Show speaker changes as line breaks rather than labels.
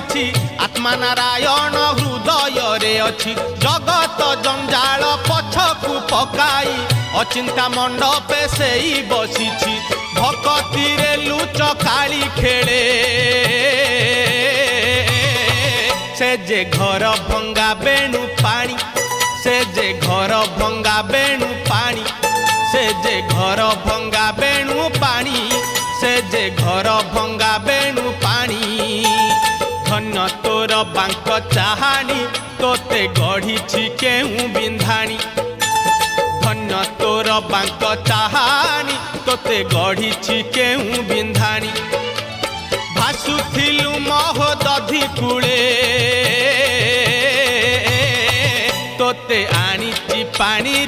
गढ़ी आत्मा नारायण हृदय रे अच्छी जगत जंजाल पछकु पकाई अचिंता मंडपे से ही बसी भक्ति रे लुच काली खेले से जे घर भंगा बेणु पानी से जे घर भंगा बेणु पानी से जे घर भंगा बेणु पानी से जे घर भंगा बेणु पानी धन्य तोर बांक चाहानी तोते गढ़ी केहू बिंधाणी धन्य तोर बांक चाहानी तोते गढ़ी केहू बिंधाणी भासुथिलु महोदधि कूले तोते आनीची पानी।